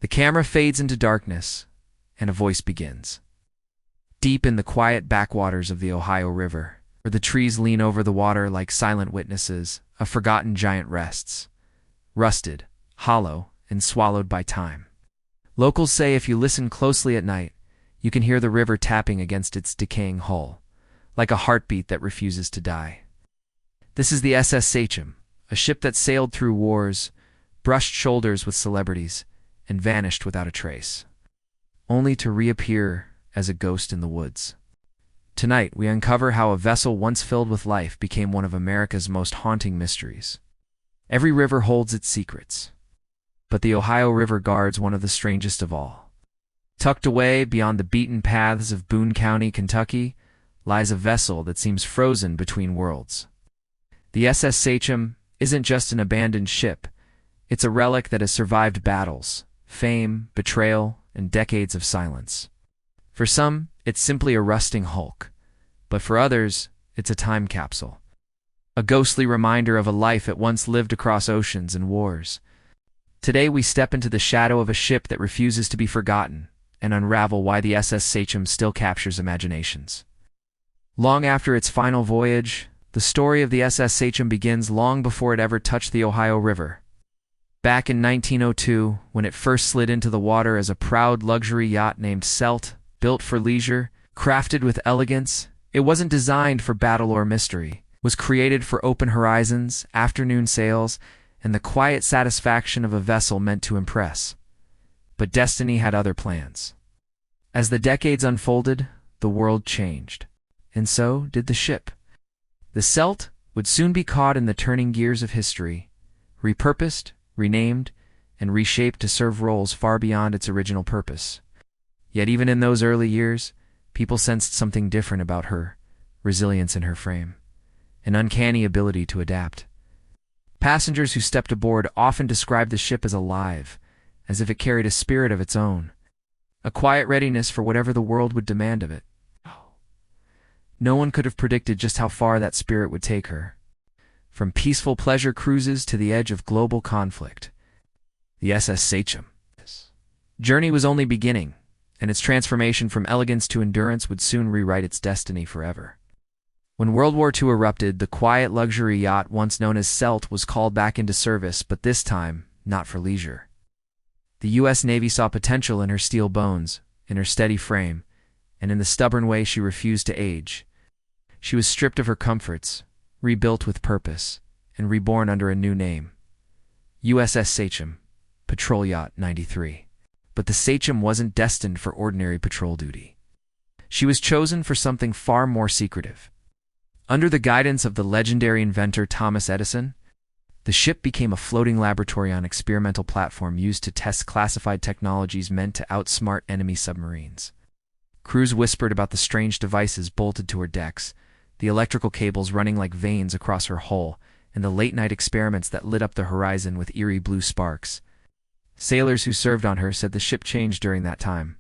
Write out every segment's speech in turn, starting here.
The camera fades into darkness, and a voice begins. Deep in the quiet backwaters of the Ohio River, where the trees lean over the water like silent witnesses, a forgotten giant rests, rusted, hollow, and swallowed by time. Locals say if you listen closely at night, you can hear the river tapping against its decaying hull, like a heartbeat that refuses to die. This is the SS Sachem, a ship that sailed through wars, brushed shoulders with celebrities, and vanished without a trace, only to reappear as a ghost in the woods. Tonight, we uncover how a vessel once filled with life became one of America's most haunting mysteries. Every river holds its secrets, but the Ohio River guards one of the strangest of all. Tucked away beyond the beaten paths of Boone County, Kentucky, lies a vessel that seems frozen between worlds. The SS Sachem isn't just an abandoned ship, it's a relic that has survived battles, fame, betrayal, and decades of silence. For some, it's simply a rusting hulk, but for others, it's a time capsule. A ghostly reminder of a life that once lived across oceans and wars. Today we step into the shadow of a ship that refuses to be forgotten and unravel why the SS Sachem still captures imaginations. Long after its final voyage, the story of the SS Sachem begins long before it ever touched the Ohio River. Back in 1902, when it first slid into the water as a proud luxury yacht named Celt, built for leisure, crafted with elegance, it wasn't designed for battle or mystery. It was created for open horizons, afternoon sails, and the quiet satisfaction of a vessel meant to impress. But destiny had other plans. As the decades unfolded, the world changed. And so did the ship. The Celt would soon be caught in the turning gears of history, repurposed, renamed, and reshaped to serve roles far beyond its original purpose. Yet even in those early years, people sensed something different about her, resilience in her frame, an uncanny ability to adapt. Passengers who stepped aboard often described the ship as alive, as if it carried a spirit of its own, a quiet readiness for whatever the world would demand of it. No one could have predicted just how far that spirit would take her. From peaceful pleasure cruises to the edge of global conflict. The SS Sachem's journey was only beginning, and its transformation from elegance to endurance would soon rewrite its destiny forever. When World War II erupted, the quiet luxury yacht once known as Celt was called back into service, but this time, not for leisure. The U.S. Navy saw potential in her steel bones, in her steady frame, and in the stubborn way she refused to age. She was stripped of her comforts, rebuilt with purpose, and reborn under a new name. USS Sachem, Patrol Yacht 93. But the Sachem wasn't destined for ordinary patrol duty. She was chosen for something far more secretive. Under the guidance of the legendary inventor Thomas Edison, the ship became a floating laboratory on experimental platform used to test classified technologies meant to outsmart enemy submarines. Crews whispered about the strange devices bolted to her decks, the electrical cables running like veins across her hull, and the late-night experiments that lit up the horizon with eerie blue sparks. Sailors who served on her said the ship changed during that time,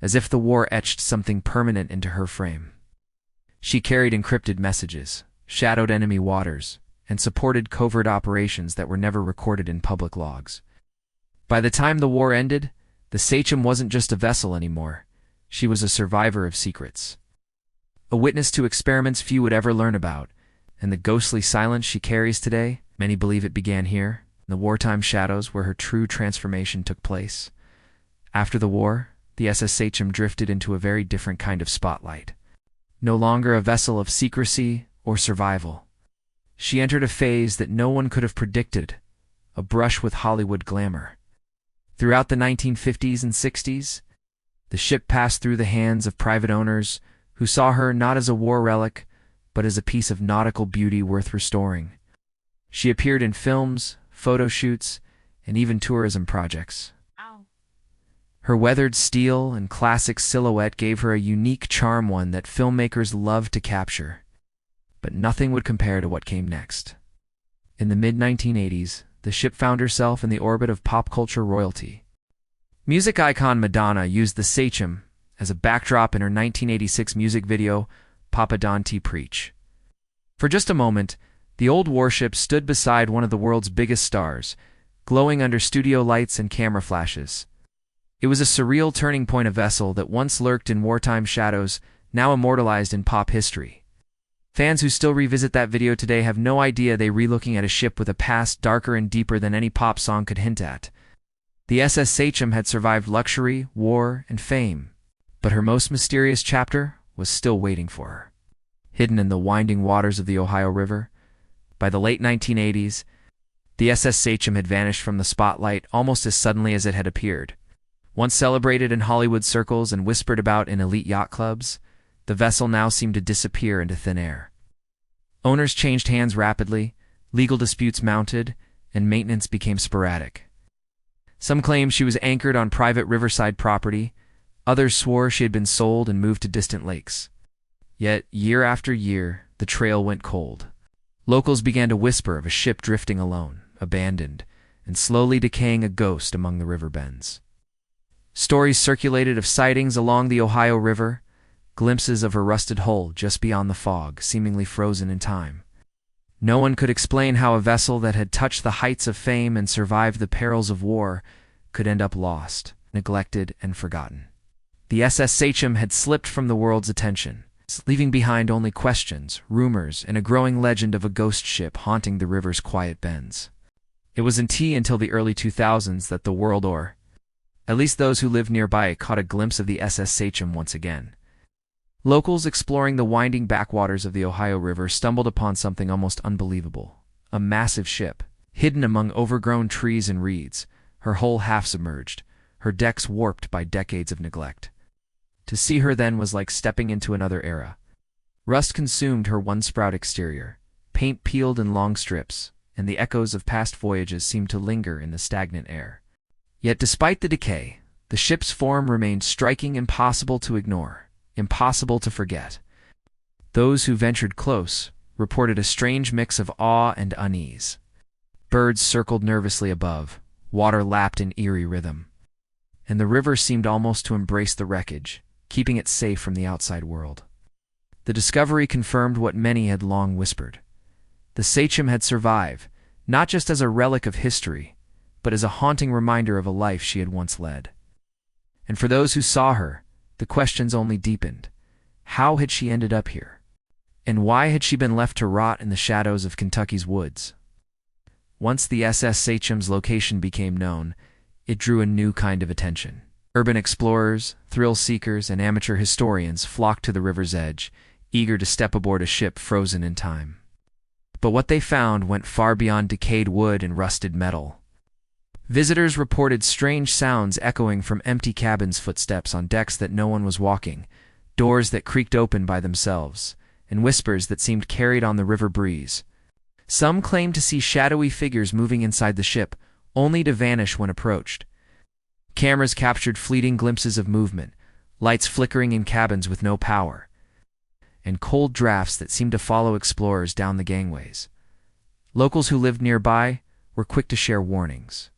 as if the war etched something permanent into her frame. She carried encrypted messages, shadowed enemy waters, and supported covert operations that were never recorded in public logs. By the time the war ended, the Sachem wasn't just a vessel anymore. She was a survivor of secrets, a witness to experiments few would ever learn about, and the ghostly silence she carries today, many believe it began here, in the wartime shadows where her true transformation took place. After the war, the SS Sachem drifted into a very different kind of spotlight. No longer a vessel of secrecy or survival. She entered a phase that no one could have predicted, a brush with Hollywood glamour. Throughout the 1950s and 60s, the ship passed through the hands of private owners who saw her not as a war relic, but as a piece of nautical beauty worth restoring. She appeared in films, photo shoots, and even tourism projects. Her weathered steel and classic silhouette gave her a unique charm, one that filmmakers loved to capture. But nothing would compare to what came next. In the mid-1980s, the ship found herself in the orbit of pop culture royalty. Music icon Madonna used the Sachem as a backdrop in her 1986 music video, Papa Don T. Preach. For just a moment, the old warship stood beside one of the world's biggest stars, glowing under studio lights and camera flashes. It was a surreal turning point, a vessel that once lurked in wartime shadows, now immortalized in pop history. Fans who still revisit that video today have no idea they're relooking at a ship with a past darker and deeper than any pop song could hint at. The SS Sachem had survived luxury, war, and fame, but her most mysterious chapter was still waiting for her. Hidden in the winding waters of the Ohio River, by the late 1980s, the SS Sachem had vanished from the spotlight almost as suddenly as it had appeared. Once celebrated in Hollywood circles and whispered about in elite yacht clubs, the vessel now seemed to disappear into thin air. Owners changed hands rapidly, legal disputes mounted, and maintenance became sporadic. Some claimed she was anchored on private riverside property, others swore she had been sold and moved to distant lakes. Yet, year after year, the trail went cold. Locals began to whisper of a ship drifting alone, abandoned, and slowly decaying, a ghost among the river bends. Stories circulated of sightings along the Ohio River, glimpses of her rusted hull just beyond the fog, seemingly frozen in time. No one could explain how a vessel that had touched the heights of fame and survived the perils of war could end up lost, neglected, and forgotten. The SS Sachem had slipped from the world's attention, leaving behind only questions, rumors, and a growing legend of a ghost ship haunting the river's quiet bends. It wasn't until the early 2000s that the world, or at least those who lived nearby, caught a glimpse of the SS Sachem once again. Locals exploring the winding backwaters of the Ohio River stumbled upon something almost unbelievable. A massive ship, hidden among overgrown trees and reeds, her hull half submerged, her decks warped by decades of neglect. To see her then was like stepping into another era. Rust consumed her one-sprout exterior, paint peeled in long strips, and the echoes of past voyages seemed to linger in the stagnant air. Yet despite the decay, the ship's form remained striking, impossible to ignore, impossible to forget. Those who ventured close reported a strange mix of awe and unease. Birds circled nervously above, water lapped in eerie rhythm, and the river seemed almost to embrace the wreckage, keeping it safe from the outside world. The discovery confirmed what many had long whispered. The Sachem had survived, not just as a relic of history, but as a haunting reminder of a life she had once led. And for those who saw her, the questions only deepened. How had she ended up here? And why had she been left to rot in the shadows of Kentucky's woods? Once the SS Sachem's location became known, it drew a new kind of attention. Urban explorers, thrill seekers, and amateur historians flocked to the river's edge, eager to step aboard a ship frozen in time. But what they found went far beyond decayed wood and rusted metal. Visitors reported strange sounds echoing from empty cabins, footsteps on decks that no one was walking, doors that creaked open by themselves, and whispers that seemed carried on the river breeze. Some claimed to see shadowy figures moving inside the ship, only to vanish when approached. Cameras captured fleeting glimpses of movement, lights flickering in cabins with no power, and cold drafts that seemed to follow explorers down the gangways. Locals who lived nearby were quick to share warnings.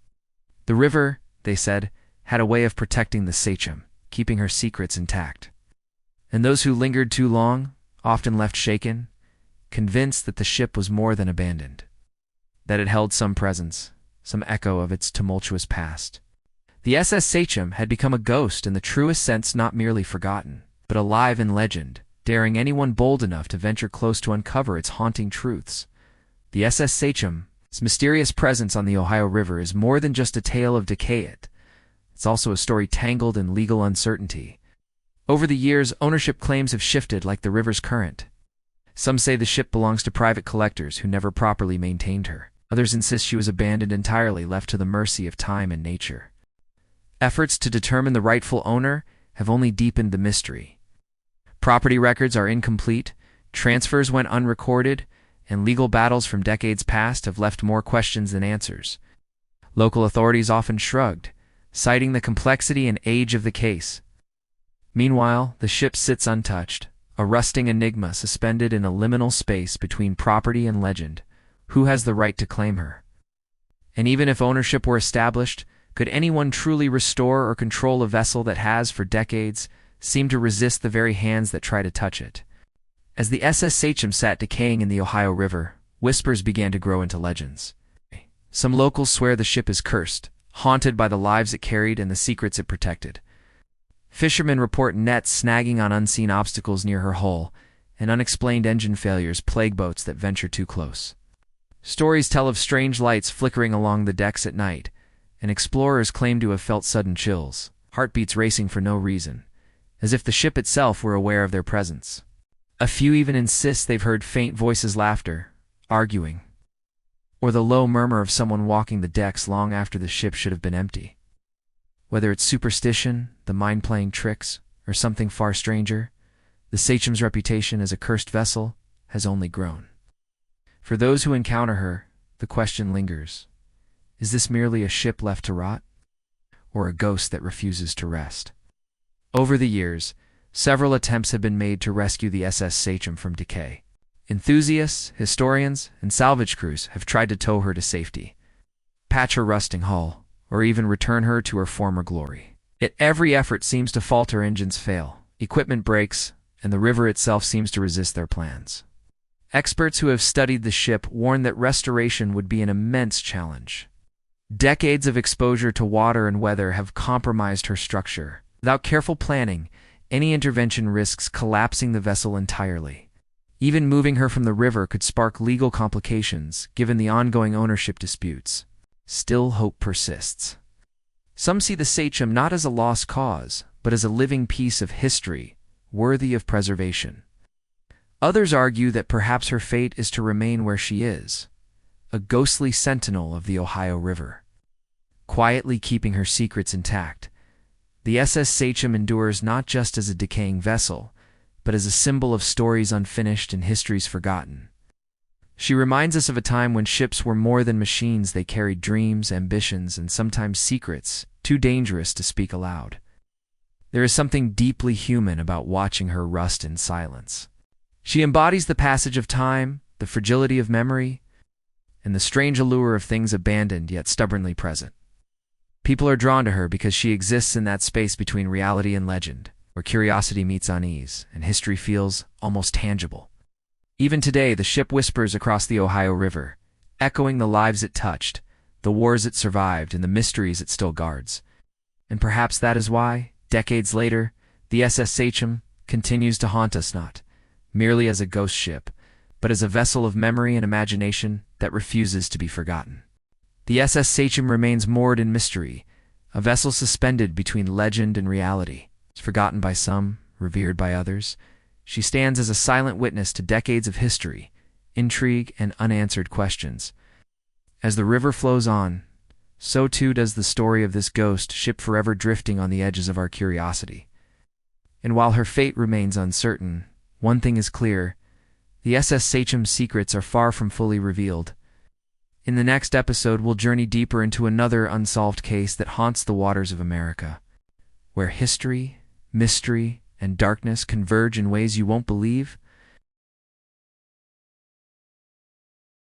The river, they said, had a way of protecting the Sachem, keeping her secrets intact. And those who lingered too long often left shaken, convinced that the ship was more than abandoned, that it held some presence, some echo of its tumultuous past. The SS Sachem had become a ghost in the truest sense, not merely forgotten, but alive in legend, daring anyone bold enough to venture close to uncover its haunting truths. The SS Sachem's mysterious presence on the Ohio River is more than just a tale of decay. It's also a story tangled in legal uncertainty. Over the years, ownership claims have shifted like the river's current. Some say the ship belongs to private collectors who never properly maintained her. Others insist she was abandoned entirely, left to the mercy of time and nature. Efforts to determine the rightful owner have only deepened the mystery. Property records are incomplete, transfers went unrecorded, and legal battles from decades past have left more questions than answers. Local authorities often shrugged, citing the complexity and age of the case. Meanwhile, the ship sits untouched, a rusting enigma suspended in a liminal space between property and legend. Who has the right to claim her? And even if ownership were established, could anyone truly restore or control a vessel that has, for decades, seemed to resist the very hands that try to touch it? As the SS Sachem sat decaying in the Ohio River, whispers began to grow into legends. Some locals swear the ship is cursed, haunted by the lives it carried and the secrets it protected. Fishermen report nets snagging on unseen obstacles near her hull, and unexplained engine failures plague boats that venture too close. Stories tell of strange lights flickering along the decks at night, and explorers claim to have felt sudden chills, heartbeats racing for no reason, as if the ship itself were aware of their presence. A few even insist they've heard faint voices, laughter, arguing, or the low murmur of someone walking the decks long after the ship should have been empty. Whether it's superstition, the mind playing tricks, or something far stranger, the Sachem's reputation as a cursed vessel has only grown. For those who encounter her, the question lingers: is this merely a ship left to rot, or a ghost that refuses to rest? Over the years, several attempts have been made to rescue the SS Sachem from decay. Enthusiasts, historians, and salvage crews have tried to tow her to safety, patch her rusting hull, or even return her to her former glory. Yet every effort seems to falter. Engines fail, equipment breaks, and the river itself seems to resist their plans. Experts who have studied the ship warn that restoration would be an immense challenge. Decades of exposure to water and weather have compromised her structure. Without careful planning, any intervention risks collapsing the vessel entirely. Even moving her from the river could spark legal complications, given the ongoing ownership disputes. Still, hope persists. Some see the Sachem not as a lost cause, but as a living piece of history, worthy of preservation. Others argue that perhaps her fate is to remain where she is, a ghostly sentinel of the Ohio River. Quietly keeping her secrets intact, the SS Sachem endures not just as a decaying vessel, but as a symbol of stories unfinished and histories forgotten. She reminds us of a time when ships were more than machines. They carried dreams, ambitions, and sometimes secrets too dangerous to speak aloud. There is something deeply human about watching her rust in silence. She embodies the passage of time, the fragility of memory, and the strange allure of things abandoned yet stubbornly present. People are drawn to her because she exists in that space between reality and legend, where curiosity meets unease, and history feels almost tangible. Even today, the ship whispers across the Ohio River, echoing the lives it touched, the wars it survived, and the mysteries it still guards. And perhaps that is why, decades later, the SS Sachem continues to haunt us, not merely as a ghost ship, but as a vessel of memory and imagination that refuses to be forgotten. The SS Sachem remains moored in mystery, a vessel suspended between legend and reality. Forgotten by some, revered by others, she stands as a silent witness to decades of history, intrigue, and unanswered questions. As the river flows on, so too does the story of this ghost ship, forever drifting on the edges of our curiosity. And while her fate remains uncertain, one thing is clear: the SS Sachem's secrets are far from fully revealed. In the next episode, we'll journey deeper into another unsolved case that haunts the waters of America, where history, mystery, and darkness converge in ways you won't believe.